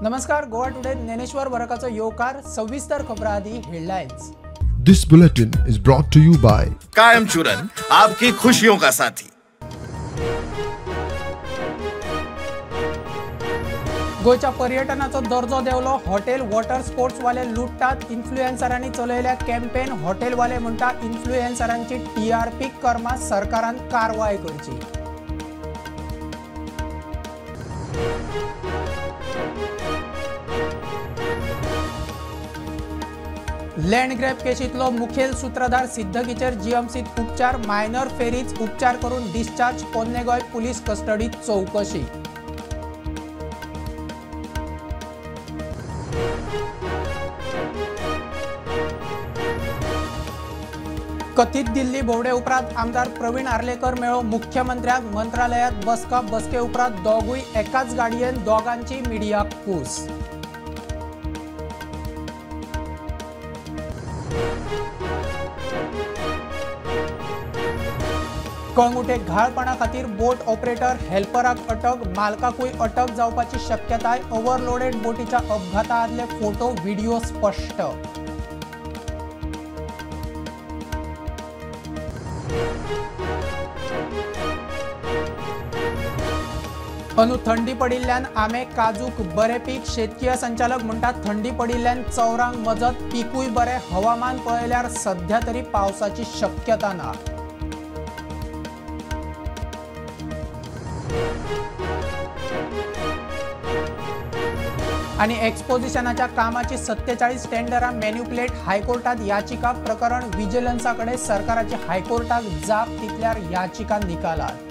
नमस्कार, गोवा टुडे ज्ञानेश्वर वरकाचो योकार सविस्तर खबरां आदी headlines. This bulletin is brought to you by कायम चूरन, आपकी खुशियों का साथी। गोयच्या पर्यटनाचो दर्जो देवलो, हॉटेल वॉटर स्पोर्ट्स वाले लुटतात। इन्फ्लुएन्सरांनी चलयल्या कॅम्पेन हॉटेल वाले म्हणटा इन्फ्लुएन्सरांची टीआरपी कर्मा सरकारान कारवाय करची। लँड ग्रॅब केशीतलो मुखेल सूत्रधार सिद्धगीचेर जीएमसीत उपचार, मायनर फेरीच उपचार करून डिस्चार्ज, पोन्ने गोय पुलीस कस्टडीत चौकशी। कथित दिल्ली भोवडे उपरांत आमदार प्रवीण आर्लेकर मेळो मुख्यमंत्र्याक, मंत्रालयात बसका, बसके उपरांत दोगूय एकाच गाडयेन, दोगांची मिडियाक पूस। कळंगुटेक घाळपणा खातीर बोट ऑपरेटर हेल्पराक अटक, मालकाकूय अटक जावपाची शक्यताय। ओव्हरलोडेड बोटीच्या अपघाता आदले फोटो व्हिडिओ स्पष्ट। अंदू थंडी पडिल्ल्यान आंबे, काजूक बरे पीक, शेतकीय संचालक म्हणटात थंडी पडिल्ल्यान चौरांक मजत, पीकूय बरे। हवामान पळयल्यार सध्या तरी पावसाची शक्यता ना। आणि एक्सपोजिशनाच्या कामाची 47 टेंडरां मॅन्युप्युलेट, हायकोर्टात याचिका। प्रकरण विजिलन्साकडे, सरकाराची हायकोर्टाक जाप तितल्यार याचिका निकालात।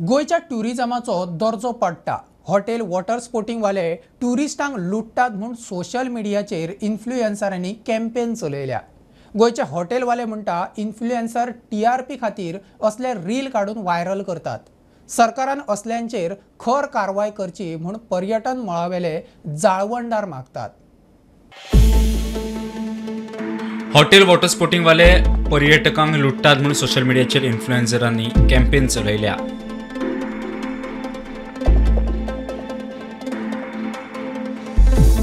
गोयच्या टुरिझमाचो दर्जो पडटा। हॉटेल वॉटर स्पोर्टिंग वाले टुरिस्टांक लुटतात म्हूण सोशल मिडियाचेर इन्फ्लुएन्सरांनी कॅम्पेन चलयल्या। गोयचे हॉटेल वाले म्हणटा इन्फ्लुएन्सर टीआरपी खातीर असले रील काढून व्हायरल करतात। सरकारान असल्यांचेर खर कारवाय करची म्हूण पर्यटन मळावेले जाळवणदार मागतात। हॉटेल वॉटर स्पोर्टिंग वाले पर्यटकांक लुटतात म्हणून सोशल मिडियाचेर इन्फ्लुएन्सरांनी कॅम्पेन चलयल्या।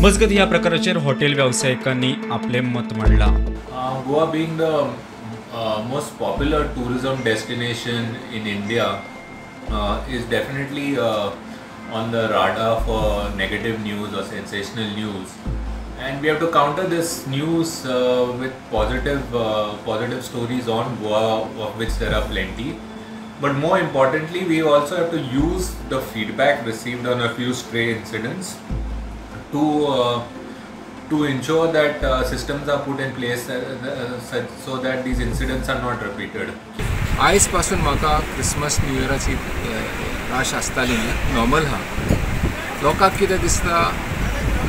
मजगत ह्या प्रकाराचेर हॉटेल व्यावसायिकांनी आपले मत मांडला। Goa being the most popular tourism destination in India is definitely on the radar for negative news or sensational news, and we have to counter this news with positive stories on Goa, of which there are plenty. But more importantly, we also have to use the feedback received on a few stray incidents to ensure that systems are put in place so that these incidents are not repeated. आयज पासून म्हाका Christmas new इयराची राश आसताली, normal हा। लोकांक कितें दिसता,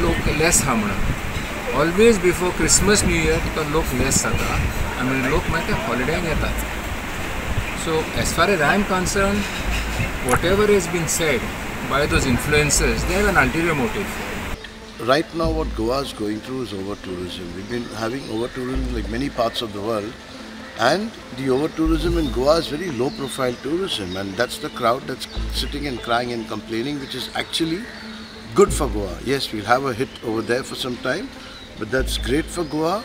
लोक लेस हा म्हणून। Always before Christmas New Year तुका लोक लेस जाता आनी लोक मागीर ते हॉलिडेक येतात। So as far as I am concerned, whatever is been said by those influencers, they have an ulterior motive. Right now what Goa is going through is over-tourism. We've been having over-tourism like many parts of the world, and the over-tourism in Goa is very low-profile tourism, and that's the crowd that's sitting and crying and complaining, which is actually good for Goa. Yes, we'll have a hit over there for some time, but that's great for Goa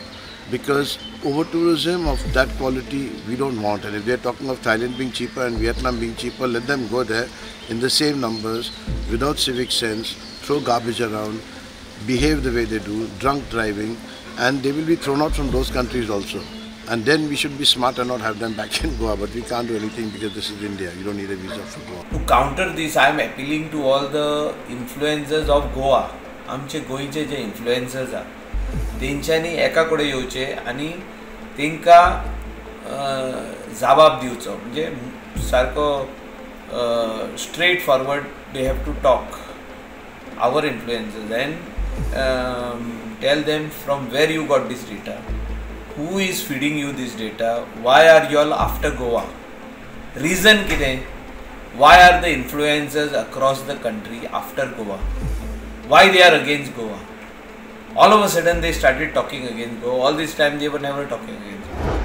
because over-tourism of that quality we don't want. And if they're talking of Thailand being cheaper and Vietnam being cheaper, let them go there in the same numbers without civic sense, throw garbage around, behave the way they do, drunk driving, and they will be thrown out from those countries also. And then we should be smart and not have them back in Goa, but we can't do anything because this is India. You don't need a visa for Goa. To counter this, I am appealing to all the influencers of Goa. आमचे गोयचे जे influencers आहा तेंच्यांनी एका कडेन येवचे आनी तेंकां जबाब दिवचो, म्हणजे सारको straight forward they have to talk our influencers and tell them from where you got this data, who is feeding you this data, why are you all after Goa, reason kide, why are the influencers across the country after Goa, why they are against Goa. All of a sudden they started talking against Goa. All this time they were never talking against Goa.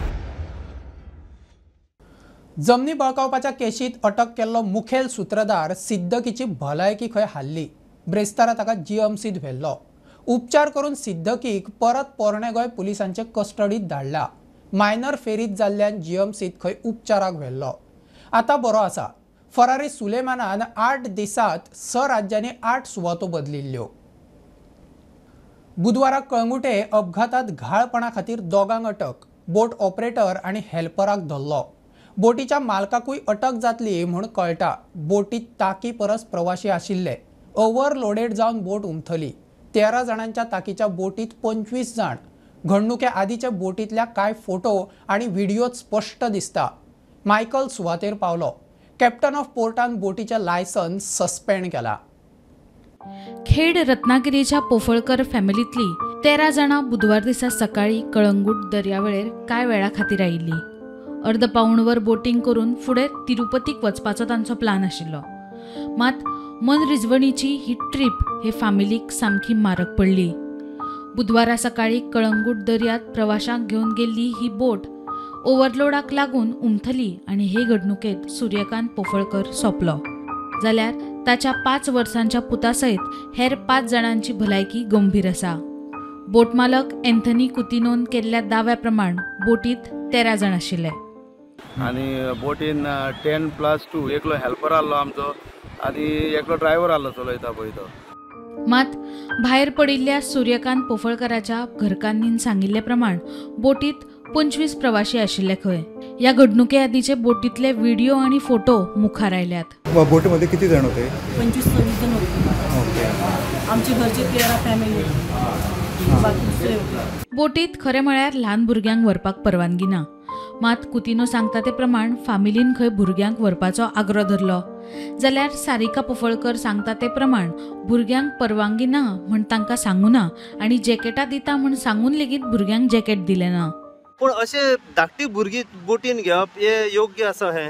जमनी बळकावपाच्या केशीत अटक केल्लो मुखेल सूत्रधार सिद्दकीची भलायकी खंय हाल्ली. ब्रेस्तारा ताका जीएमसीत व्हेल्लो. उपचार करून सिद्दकीक परत पोरणे गोंय पुलिसांचे कस्टडीत धाडला. मायनर फेरीत जाल्ल्यान जीएमसीत खंय उपचाराक व्हेल्लो. आता बरो आसा. फरारी सुलेमानान 8 दिसांत 6 राज्यांनी 8 सुवातो बदलिल्ल्यो. बुधवाराक कळंगुटे अपघातात घाळपणा खातीर दोगांक अटक. बोट ऑपरेटर आनी हेल्पराक धरलो. बोटीच्या मालकाकूय अटक जातली म्हूण कळटा. बोटीत ताकी परस प्रवाशी आशिल्ले. ओव्हरलोडेड जावन बोट उमथली. 13 जाणांच्या ताकीच्या बोटीत 25 जाण. घडणुके आदींच्या बोटींतल्या कांय फोटो आनी व्हिडिओत स्पश्ट दिसता. मायकल सुवातेर पावलो. कॅप्टन ऑफ पोर्टान बोटीचें लायसन्स सस्पेंड केला. खेड रत्नागिरीच्या पोफळकर फॅमिलीतली 13 जाणां बुधवार दिसा सकाळी कळंगूट दर्यावेळेर कांय वेळा खातीर आयिल्लीं. अर्द पाऊणवर बोटिंग करून फुडें तिरुपतीक वचपाचो तांचो प्लान आशिल्लो. मात मनरिजवणीची ही ट्रीप हे फॅमिलीक सामकी म्हारग पडली. बुधवारा सकाळी कळंगूट दर्यांत प्रवाशांक घेवन गेल्ली ही बोट ओव्हरलोडाक लागून उमथली आनी हे घडणुकेत सूर्यकांत पोफळकर सोंपलो. जाल्यार ताच्या 5 वर्सांच्या पुता सयत हेर 5 जाणांची भलायकी गंभीर आसा. बोट मालक एंथनी कुतिनोन केल्ल्या दाव्या प्रमाण बोटीत 13 जाण आशिल्ले. आनी बोटीन 10+2 एकलो हेल्पर आसलो आमचो आनी एकलो ड्रायव्हर आसलो चलयता पळय तो. मात भायर पडिल्ल्या सूर्यकांत पोफळकराच्या घरकान्नीन सांगिल्ले प्रमाण बोटीत 25 प्रवाशी आशिल्ले खंय. या घडणुके आदींचे बोटीतले व्हिडिओ आणि फोटो मुखार आयल्यात. बोटीमध्ये किती जण होते? 25-26 जण होते. आमचे घरचे 13 फॅमिली. बोटीत खरें म्हळ्यार ल्हान भुरग्यांक व्हरपाक परवानगी ना. मात कुतिनो सांगता ते प्रमाण फामिलीन खंय भुरग्यांक व्हरपाचो आग्रो धरलो. जाल्यार सारिका पोफळकर सांगता ते प्रमाण भुरग्यांक परवानगी ना म्हण तांकां सांगूना आनी जॅकेटां दिता म्हण सांगून लेगीत भुरग्यांक जॅकेट दिलें ना. पण अशें धाकटी भुरगीं बोटीन घेवप हे योग्य आसा? हे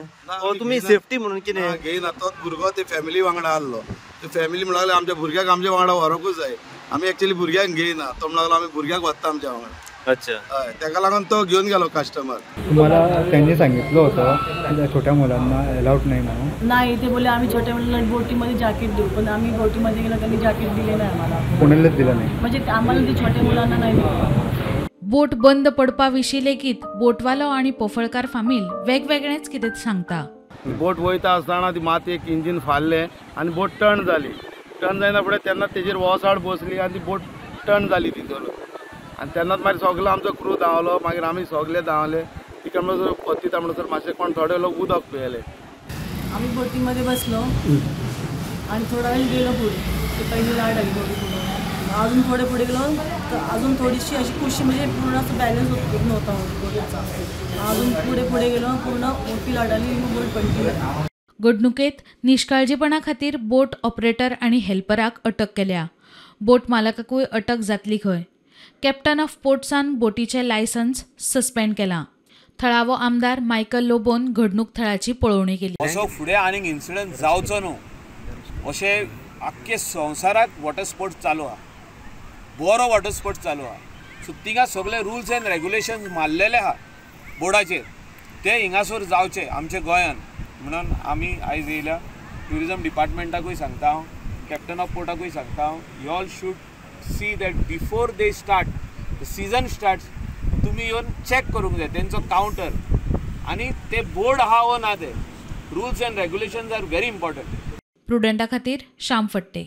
तुमी सेफ्टी म्हणून कितें घेयना? तो भुरगो ते फॅमिली वांगडा आसलो. ते फॅमिली म्हणून आमच्या भुरग्याक आमच्या वांगडा व्हरकूच जाय. आमी एक्चुअली भुरग्यांक घेयना. तो म्हणून आमी भुरग्यांक व्हरता आमच्या वांगडा. अच्छा. हय, ताका लागून तो घेवन गेलो कस्टमर. तुम्हाला त्यांनी सांगितलं होतं छोट्या मुलांना अलाउड नाही म्हणून? नाही, ते बोलले आम्ही छोट्या मुलांना बोटीमध्ये जॅकेट देऊ, पण आम्ही बोटीमध्ये गेलो त्यांनी जॅकेट दिले नाही आम्हाला. कोणालाच दिलं नाही म्हणजे आम्हाला ते छोट्या मुलांना नाही दिलं. बोट बंद पडपाविशीं लेगीत बोटवालो आनी पोफळकार फामील वेगवेगळेच कितें सांगता. बोट वयता आसतना ती मात एक इंजीन फाल्लें आनी बोट टर्न जाली. टर्न जायना फुडें तेन्ना तेजेर वोसाड बसली आनी ती बोट टर्न जाली भितर. आनी तेन्नाच मागीर सगलो आमचो क्रू धांवलो. मागीर आमी सगळे धांवले. तिका म्हणसर पत्तिता म्हणसर मातशें कोण थोडे लोक उदक पियेले. आम्ही बोटीमध्ये बसलो आणि थोडा वेळ गेलो पुढे. ते पहिली लाट आली बोटी पुढे. अजून थोडे पुढे गेलो तर अजून थोडीशी अशी कुशी म्हणजे पूर्ण असं बॅलन्स होत नव्हता बोटीचा. अजून पुढे गेलो पूर्ण मोठी लाट आली बोट पडली. घडणुकेत निष्काळजीपणा खातीर बोट ऑपरेटर आनी हेल्पराक अटक केल्या. बोट मालकाकूय अटक जातली खंय. कॅप्टन ऑफ पोर्ट्सान बोटीचें लायसन्स सस्पेंड केलां. थळावो आमदार मायकल लोबोन घडणूक थळाची पळोवणी केली. असो फुडें आनीक इन्सिडंट जावचो न्हू अशें आख्खे संवसाराक वॉटर स्पोर्ट्स चालू आहा. बरो वॉटर स्पोर्ट्स चालू आहा. सो थिंगा सगळे रुल्स एंड रेग्युलेशन्स मारलेले आहा बोर्डाचेर. ते हिंगासर जावचे आमच्या गोंयान म्हणून आमी आयज येयल्या. ट्युरिजम डिपार्टमेंटाकूय सांगता हांव, कॅप्टन ऑफ पोर्टाकूय सांगता हांव, you all should see that before they start the season starts तुम्ही येवन चॅक करूंक जाय तेंचो कावंटर आनी ते बोर्ड आहा वो ना ते rules and regulations are very important. प्रुडंटा खातीर श्याम फट्टे.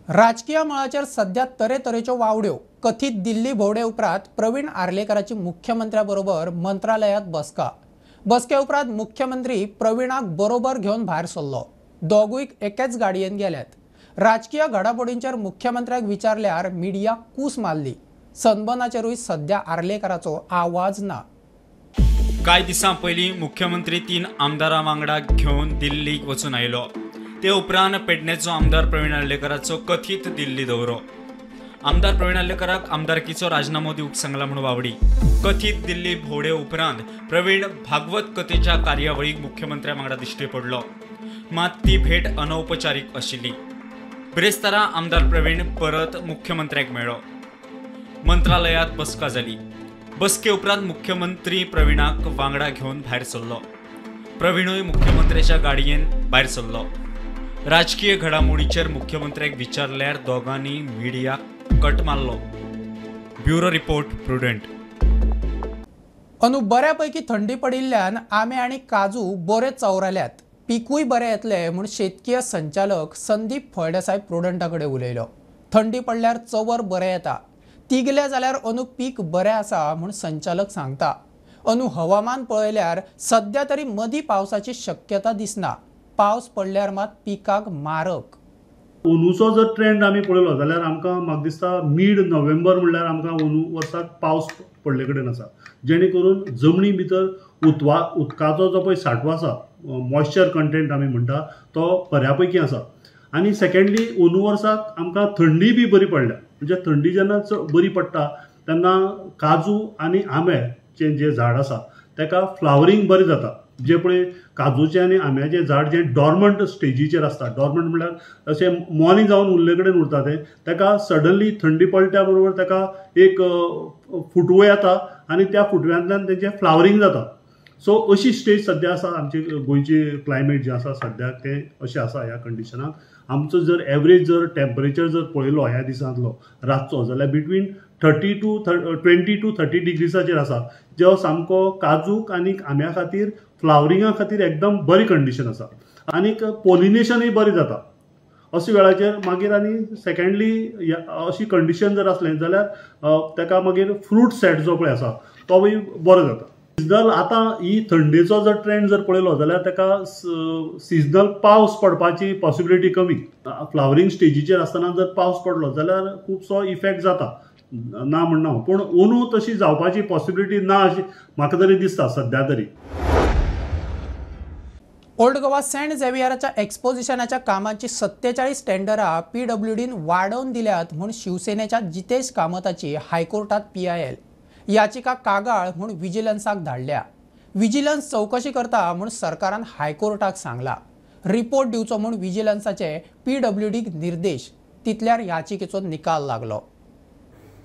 राजकीय मळाचेर सध्या तरेतरेच्यो वावड्यो. कथीत दिल्ली भोंवडे उपरांत प्रवीण आर्लेकराची मुख्यमंत्र्या बरोबर मंत्रालयात बसका. बसके उपरांत मुख्यमंत्री प्रवीणाक बरोबर घेवन भायर सरलो. दोगूय एकेच गाडयेन गेल्यात. राजकीय घडामोडींचेर मुख्यमंत्र्याक विचारल्यार मिडिया कूस मारली. सनबर्नाचेरूय सध्या आर्लेकराचो आवाज ना. कांय दिसां पयलीं मुख्यमंत्री 3 आमदारां वांगडा घेवन दिल्लीक वचून आयलो. ते उपरांत पेडणेचो आमदार प्रवीण आर्लेकराचो कथीत दिल्ली दौरो. आमदार प्रवीण आर्लेकराक आमदारकीचो राजिनामो दिवंक सांगला म्हूण वावडी. कथीत दिल्ली भोंवडे उपरांत प्रवीण भागवत कथेच्या कार्यावळीक मुख्यमंत्र्या वांगडा दिश्टी पडलो. मात ती भेट अनौपचारीक आशिल्ली. ब्रेस्तारा आमदार प्रवीण परत मुख्यमंत्र्याक मेळ्ळो. मंत्रालयात बसका जाली. बसके उपरांत मुख्यमंत्री प्रवीणाक वांगडा घेवन भायर सरलो. प्रवीणोय मुख्यमंत्र्याच्या गाडयेन भायर सरलो. राजकीय घडामोडीचेर मुख्यमंत्र्याक विचारल्यार दोगांनी मिडियाक कट मारलो. Bureau report prudent. बऱ्यापैकी थंडी पडिल्ल्यान आंबे आनी काजू बरे चवरल्यात. पिकूय बरें येतले म्हूण शेतकीय संचालक संदीप फळदेसाय प्रुडंटा कडेन उलयलो. थंडी पडल्यार चवर बरें येता. तिगले जाल्यार पीक बरें आसा म्हूण संचालक सांगता. हवामान पळयल्यार सध्या तरी मदीं पावसाची शक्यता दिसना. पावस पडल्यार मात पिकाक मारक. अंदूचो जर ट्रेंड आमी पळयलो जाल्यार आमकां म्हाका दिसता मिड नोव्हेंबर म्हणल्यार आमकां अंदू वर्साक पावस पडले कडेन आसा, जेणे करून जमनी भितर उदकाचो जो पळय सांठो आसा, मॉइश्चर कंटेंट आमी म्हणटा तो बऱ्यापैकी आसा. आनी सेकंडली अंदू वर्साक आमकां थंडी बी बरी पडल्या. म्हणजे थंडी जेन्ना बरी पडटा तेन्ना काजू आनी आंब्याचें जें झाड आसा ताका फ्लावरींग बरें जाता. जे पळय काजूचें आनी आंब्याचें झाड जें डॉर्मंट स्टेजीचेर आसता, डॉर्मंट म्हळ्यार अशें मोनी जावन उरले कडेन उरता तें, ताका सडनली थंडी पडट्या बरोबर ताका एक फुटवो येता आनी त्या फुटव्यांतल्यान तेचें फ्लावरींग जाता. सो अशी स्टेज सद्या आसा आमची गोंयची क्लायमेट जें आसा सद्याक तें अशें आसा ह्या कंडिशनाक. आमचो जर एवरेज जर टेम्परेचर जर पळयलो ह्या दिसांतलो रातचो जाल्यार बिटवीन 20 to 30 डिग्रीसाचेर आसा, जो सामको काजूक आनी आंब्या खातीर फ्लावरिंगा खातीर एकदम बरी कंडिशन आसा. आनीक पॉलिनेशनूय बरें जाता. अशा वेळाचेर मागीर आनी सेकंडली अशी कंडिशन जर आसलें जाल्यार ताका मागीर फ्रूट सेट जो पळय आसा तोय बरो जाता. सिजनल आतां ही थंडेचो जर ट्रेंड जर पळयलो जाल्यार ताका सिजनल पावस पडपाची पॉसिबिलिटी कमी. फ्लावरींग स्टेजीचेर आसतना जर पावस पडलो जाल्यार खुबसो इफेक्ट जाता, ना म्हणना. पूण अंदू तशी जावपाची पॉसिबिलिटी ना अशी म्हाका तरी दिसता सद्या तरी. ओल्ड गोवा सेंट झेवियराच्या एक्सपोजिशनाच्या कामाची 47 टेंडरां PWDन वाडोवन दिल्यात म्हूण शिवसेनेच्या जितेश कामताची हायकोर्टात PIL याचिका कागाळ म्हूण विजिलन्साक धाडल्या. विजिलन्स चौकशी करता म्हूण सरकारान हायकोर्टाक सांगला. रिपोर्ट दिवचो म्हूण विजिलन्साचे PWDक निर्देश. तितल्यार याचिकेचो निकाल लागलो.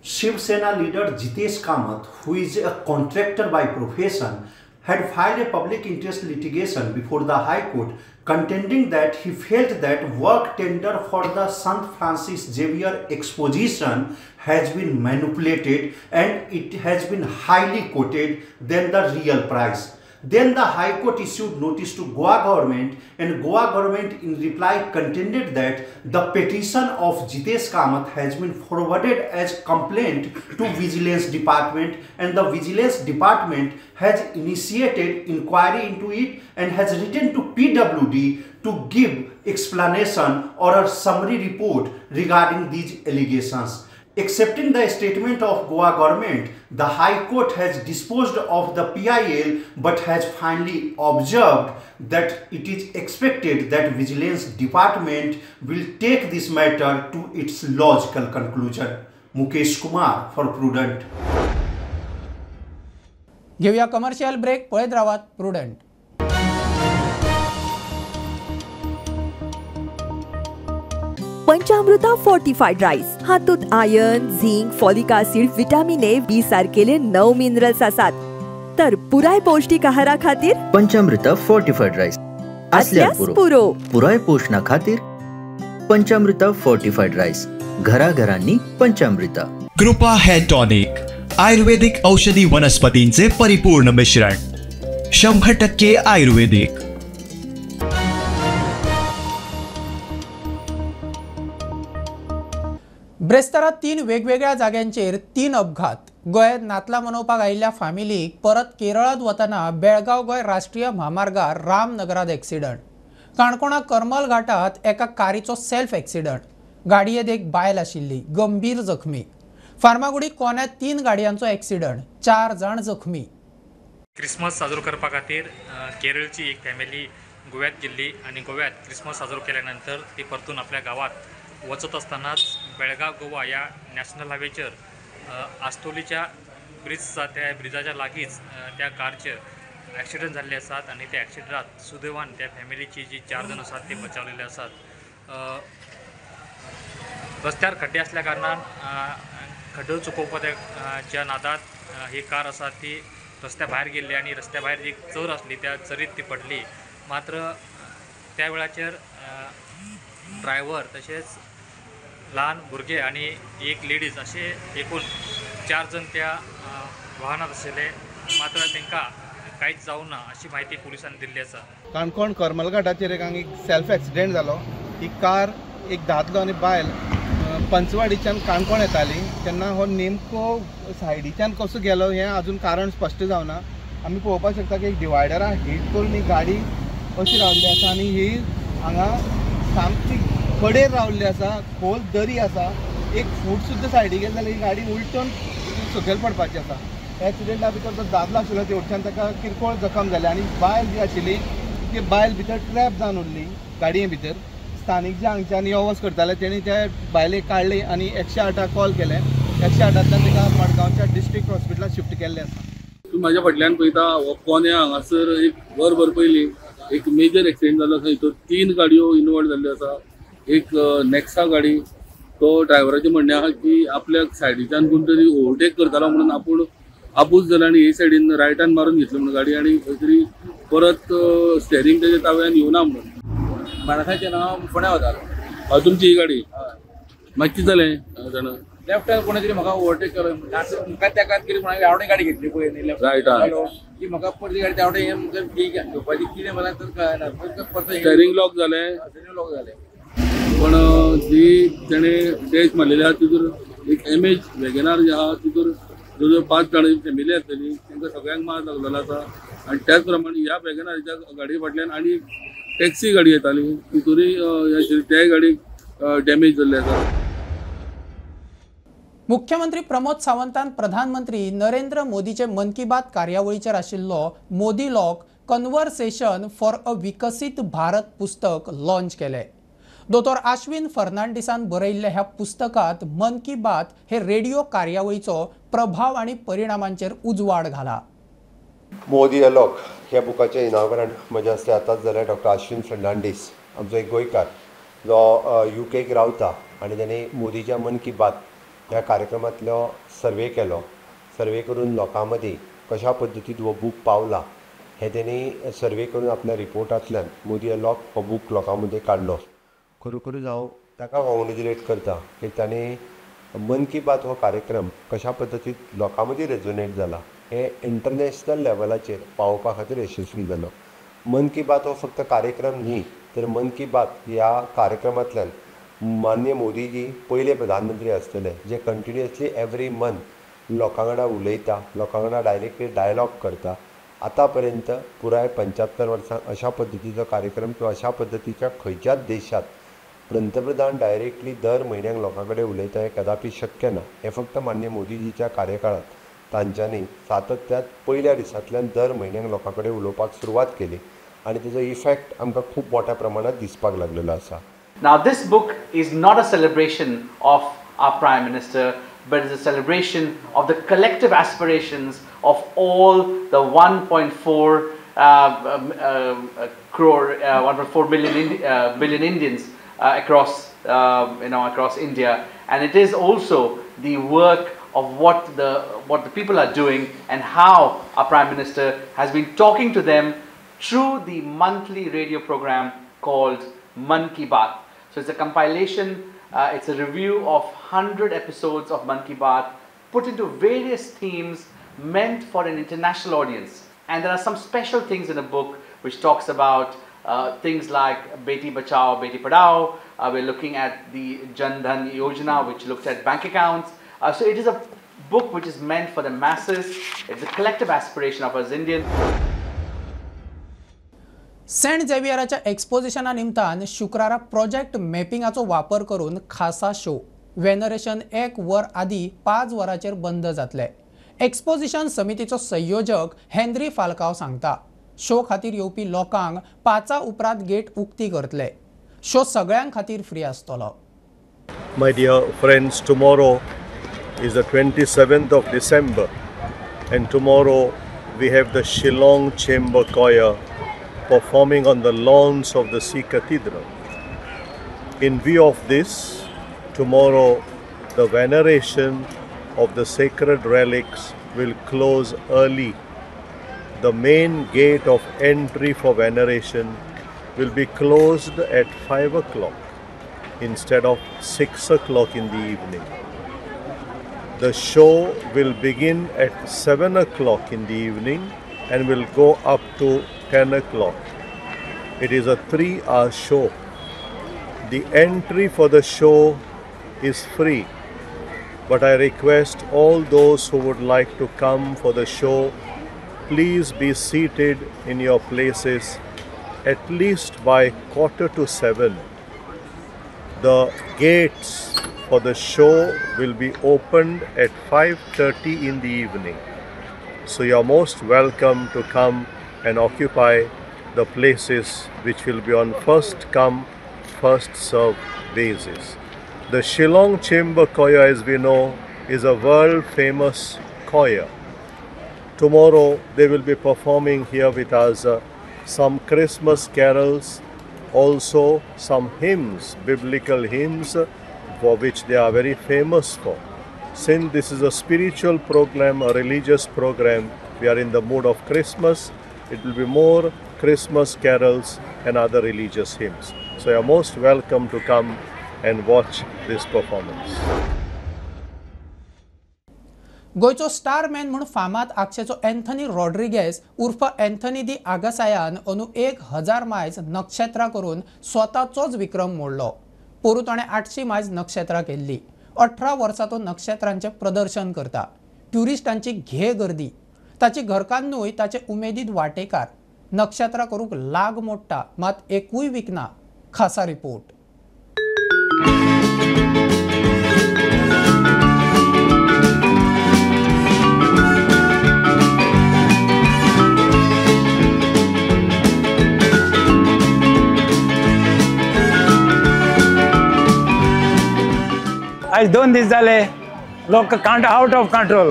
Shivsena leader Jitesh Kamath, who is a contractor by profession, had filed a public interest litigation before the High Court, contending that he felt that work tender for the St. Francis Xavier exposition has been manipulated and it has been highly quoted than the real price. Then the High Court issued notice to Goa government, and Goa government in reply contended that the petition of Jitesh Kamath has been forwarded as complaint to Vigilance Department, and the Vigilance Department has initiated inquiry into it and has written to PWD to give explanation or a summary report regarding these allegations. Accepting the statement of Goa government, the High Court has disposed of the PIL but has finally observed that it is expected that Vigilance Department will take this matter to its logical conclusion. Mukesh Kumar for Prudent. घेऊया commercial break. पळयत रावात prudent. पंचामृता fortified rice हातूंत iron, zinc, folic acid, vitamin A, B सारकेले 9 minerals आसात. तर पुराय पौष्टिक आहारा खातीर पंचामृता फोर्टिफाईड राईस असल्यार पुरो. पुराय पोषणा खातीर पंचामृता फोर्टिफाईड राईस. घराघरांनी पंचामृता. कृपा हेअर टॉनिक, आयुर्वेदिक औषधी वनस्पतींचे परिपूर्ण मिश्रण, 100% आयुर्वेदिक. ब्रेस्तारात 3 वेगवेगळ्या जाग्यांचेर 3 अपघात. गोंयांत नातलां मनोवपाक आयिल्ल्या फामिलीक परत केरळांत वतना बेळगांव गोंय राष्ट्रीय म्हामार्गार रामनगरांत एक्सिडंट. काणकोणा करमल घाटात एका कारीचो सेल्फ एक्सिडंट. गाडयेत एक बायल आशिल्ली गंभीर जखमी. फार्मागुडी कोण्यात 3 गाडयांचो एक्सिडंट, 4 जाण जखमी. क्रिसमस साजरो करपा खातीर केरळची एक फॅमिली गोव्यात गेल्ली आणि गोव्यात क्रिसमस साजरो केल्यानंतर ती परतून आपल्या गावात वचत असतानाच बेळगाव गोवा या नॅशनल हायवेचेर आस्तोलीच्या ब्रिज आसा त्या ब्रिजाच्या लागींच त्या कारचे ॲक्सिडंट जाल्ले आसात आणि त्या ॲक्सिडंटात सुदैवान त्या फॅमिलीची जी 4 जण आसात ते बचावलेले आसात. रस्त्यार खड्डे असल्या कारणान खड्डो चुकोवपाच्या नादात ही कार आसा ती रस्त्या भायर गेल्ली आणि रस्त्या भायर एक चर आसली त्या चरीत ती पडली. मात्र त्या वेळाचेर ड्रायव्हर तशेंच ल्हान भुरगे आणि एक लेडीज असे एकूण 4 जण त्या वाहनात आशिल्ले. मात्र तांकां कांयच जावं ना अशी माहिती पुलिसांनी दिल्ली आसा. काणकोण करमल घाटाचेर एक हांगा सेल्फ एक्सिडेंट जालो. ही कार एक दादलो आनी बायल पंचवाडीच्यान काणकोण येताली तेन्ना हो नेमको सायडीच्यान कसो गेलो हें अजून कारण स्पश्ट जावना. आमी पळोवपाक शकता की एक डिवायडराक हिट करून ही गाडी अशी रावल्ली आसा आनी ही हांगा सामकी कडेर रावल्ली आसा. खोल दरी आसा. एक फूट सुद्दां सायडीक गेली जाल्यार ही गाडी उलटून सकयल पडपाची आसा. एक्सिडेंटा भितर तो दादलो आशिल्लो तेवटच्यान ताका किरकोळ जखम जाले आनी बायल जी आशिल्ली ती बायल भितर ट्रॅप जावन उरली गाडये भितर. स्थानीक जे हांगच्यान यो वच करताले तेणी त्या बायलेक काडली आनी 108 कॉल केले. 108तल्यान तिका मडगांवच्या डिस्ट्रिक्ट हॉस्पिटलांत शिफ्ट केल्ले आसा. म्हाज्या फाटल्यान पळयता हो कोण्या हांगासर एक वरभर पयलीं एक मेजर एक्सिडेंट जालो आसा. हितूर 3 गाडयो इन्वॉल्व जाल्ल्यो आसा. एक नेक्सा गाडी तो ड्रायव्हराचें म्हणणें आसा की आपल्याक सायडीच्यान कोण तरी ओवरटेक करतालो म्हणून आपूच जालो आनी हे सायडीन रायटान मारून घेतलो म्हणून गाडी आनी खंय तरी परत स्टेरींग तेच्या ताब्यान येवना म्हणून माणसाचें नांव फोंड्या वतालो. तुमची ही गाडी मागीर कितें जालें जाणा लेफ्टान कोणी तरी म्हाका ओवरटेक केलो. म्हाका तेका कितें म्हणून हांवें गाडी घेतली पळय लेफ्ट की म्हाका परती गाडी त्या वाटेन घेवपाची कितें मला तर कळना. परत स्टेरींग लॉक जालें लॉक जालें. पण जी तेणें डॅश मारलेली आहा तितूर एक एमएज वॅगनार जी आहा तितूर जवळ 5 जाणांची फॅमिली आसतली. तांकां सगळ्यांक मार लागलेलो आसा. आनी त्याच प्रमाणे ह्या वॅगनाराच्या गाडये फाटल्यान आनी टॅक्सी गाडी येताली तितूरय त्या गाडयेक डॅमेज जाल्ले आसा. मुख्यमंत्री प्रमोद सावंतान प्रधानमंत्री नरेंद्र मोदीचे मन की बात कार्यावळीचेर आशिल्लो Modi lock conversation for a विकसीत भारत पुस्तक लॉन्च केले. दोतोर आश्विन फर्नांडिसान बरयल्ल्या ह्या पुस्तकात मन की बात हे रेडिओ कार्यावळीचो प्रभाव आणि परिणामांचेर उजवाड घाला. मोदी अलॉक ह्या बुकाचें इनाग्रेशन म्हजे हस्ते आतांच जालें. डॉक्टर आश्विन फर्नांडीस आमचो एक गोंयकार जो युकेक रावता आनी ताणें मोदीच्या मन की बात ह्या कार्यक्रमांतलो सर्वे केलो. सर्वे करून लोकां मदीं कशा पद्दतीन हो बूक पावला हें ताणें सर्वे करून आपल्या रिपोर्टांतल्यान मोदी अलॉक हो बूक लोकां मदीं काडलो. खरोखरूच हांव ताका कॉंग्रेच्युलेट करता की ताणें मन की बात हो कार्यक्रम कशा पद्दतीन लोकां मदीं रेजोनेट जाला हे इंटरनॅशनल लेवलाचेर पावोवपा खातीर यशस्वी जालो. मन की बात हो फक्त कार्यक्रम न्ही तर मन की बात ह्या कार्यक्रमांतल्यान माननीय मोदीजी पयले प्रधानमंत्री आसतले जे कंटिन्युअसली एवरी मंथ लोकां वांगडा उलयता, लोकां वांगडा डायरेक्टली डायलॉग करता. आतां पर्यंत पुराय 75 वर्सां अशा पद्दतीचो कार्यक्रम किंवा अशा पद्दतीच्या खंयच्याच देशात पंतप्रधान डायरेक्टली दर म्हयन्याक लोकां कडेन उलयता हें कदापि शक्य ना. हें फक्त माननीय मोदीजीच्या कार्यकाळांत तांच्यांनी सातत्यान पयल्या दिसांतल्यान दर म्हयन्याक लोकां कडेन उलोवपाक सुरवात केली आनी तेजो इफेक्ट आमकां खूब मोठ्या प्रमाणात दिसपाक लागलेलो आसा. Now this book is not a celebration of our Prime Minister, but it's a celebration of the collective aspirations of all the 1.4 billion Indians across across India, and it is also the work of what the people are doing and how our Prime Minister has been talking to them through the monthly radio program called Man Ki Baat. So it's a compilation, it's a review of 100 episodes of Man Ki Baat put into various themes meant for an international audience. And there are some special things in the book which talks about things like Beti Bachao, Beti Padhao. We're looking at the Jan Dhan Yojana, which looked at bank accounts. So it is a book which is meant for the masses. It's a collective aspiration of us Indians. Saint झेवियराच्या एक्सपोजिशना निमतान शुक्रारा project मॅपिंगाचो वापर करून खासा show veneration 1 वर आदी 5 वरांचेर बंद जातले. एक्सपोजिशन समितीचो संयोजक हेनरी फाल्काओ सांगता शो खातीर येवपी लोकांक 5 उपरांत गेट उक्ती करतले. शो सगळ्यांक खातीर फ्री आसतलो. My dear friends, tomorrow is the 27th of December and tomorrow we have the Shillong Chamber Choir performing on the lawns of the Sea Cathedral. In view of this, tomorrow the veneration of the sacred relics will close early the main gate of entry for veneration will be closed at 5 o'clock instead of 6 o'clock in the evening. The show will begin at 7 o'clock in the evening and will go up to 10 o'clock. It is a 3-hour show. The entry for the show is free, but I request all those who would like to come for the show, please be seated in your places at least by 6:45. The gates for the show will be opened at 5:30 in the evening. So you are most welcome to come and occupy the places which will be on first come, first serve basis. The Shillong Chamber Choir, as we know, is a world famous choir. Tomorrow they will be performing here with us some Christmas carols, also some hymns, biblical hymns, for which they are very famous for. Since this is a spiritual program, a religious program, we are in the mood of Christmas. It will be more Christmas carols and other religious hymns. So you are most welcome to come and watch this performance. गोयचो star man म्हणून फामाद आक्षेचो Anthony Rodrigues उर्फ Anthony दी आगासायान अंदू 1000 मायज नक्षत्रा करून स्वताचोच विक्रम मोडलो. पोरू ताणें 800 मायज नक्षत्रा केल्ली. 18 वर्सां तो नक्षत्रांचे प्रदर्शन करता. ट्युरिस्टांची घे गर्दी, ताची घरकान्नूय ताचे उमेदीत वांटेकार. नक्षत्रा करूंक लाग मोडटा मात एकूय विकना. खासा रिपोर्ट. आज 2 दीस जाले लोक आउट ऑफ कंट्रोल.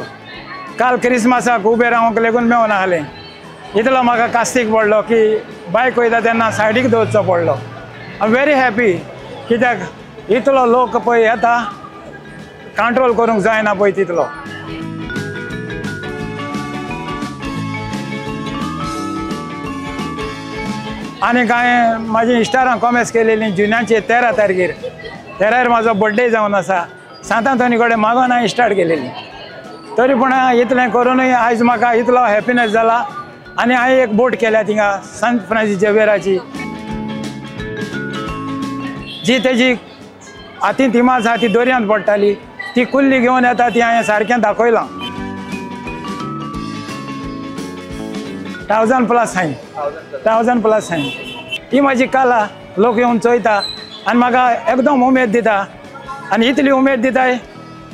काल क्रिसमसाक उबे रावंक लेगून मेळून आहलें. इतलो म्हाका कास्तीक पडलो की बायक वयता तेन्ना सायडीक दवरचो पडलो. आय एम व्हेरी हॅपी कित्याक इतलो लोक पळय येता कंट्रोल करूंक जायना पळय तितलो. आनी कांय म्हाजी इश्टारां कॉमेंट्स केलेलीं जुन्याचे 13 तारखेर 13 म्हाजो बर्थडे जावन आसा. सांत आंतोनी कडेन मागोन हांवें स्टार्ट केलेली. तरी पूण इतलें करूनय आयज म्हाका इतलो हॅपीनेस जाला. आनी हांवें एक बोट केल्या थिंगा संत फ्रांसीस झेवियराची, जी तेजी हातीन तिमास आहा ती दोरयांत पडटाली, ती कुल्ली घेवन येता ती हांवें सारकें दाखयलां. 1000+ हांवें 1000+ हांवें. ही म्हाजी कला लोक येवन चोयता आनी म्हाका एकदम उमेद दिता. आनी इतली उमेद दिताय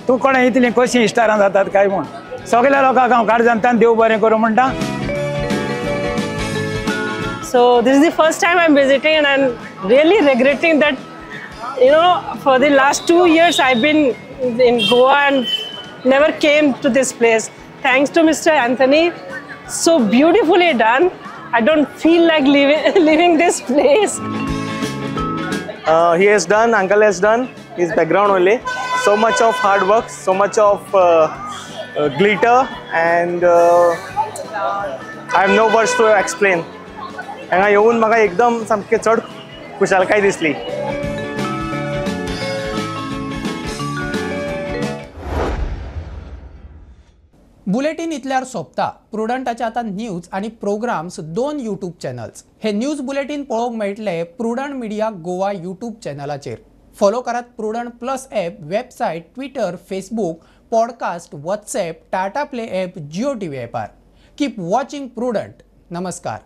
तूं कोणें इतलीं कशीं इश्टारां जातात काय म्हूण. सगल्या लोकांक हांव काळजांतल्यान देव बरें करूं म्हणटा. So this is the first time I'm visiting and I'm really regretting that, you know, for the last 2 years I've been in Goa and never came to this place. Thanks to Mr. Anthony, so beautifully done. I don't feel like leaving this place. He has done, uncle has done his background only. So much of hard work, so much of glitter, and I have no words to explain. हांगा येवन म्हाका एकदम सामकें चड खुशालकाय दिसली. Bulletin इतल्यार सोंपता. प्रुडंटाचे आतां न्यूज आनी प्रोग्राम्स 2 यूट्यूब चॅनल्स. हे न्यूज बुलेटिन पळोवंक मेळटले प्रुडंट मिडिया गोवा यूट्यूब चॅनलाचेर. फॉलो करात Prudent plus app, website, Twitter, Facebook, podcast, WhatsApp, Tata play app, Jio TV ॲपार. Keep watching Prudent. नमस्कार.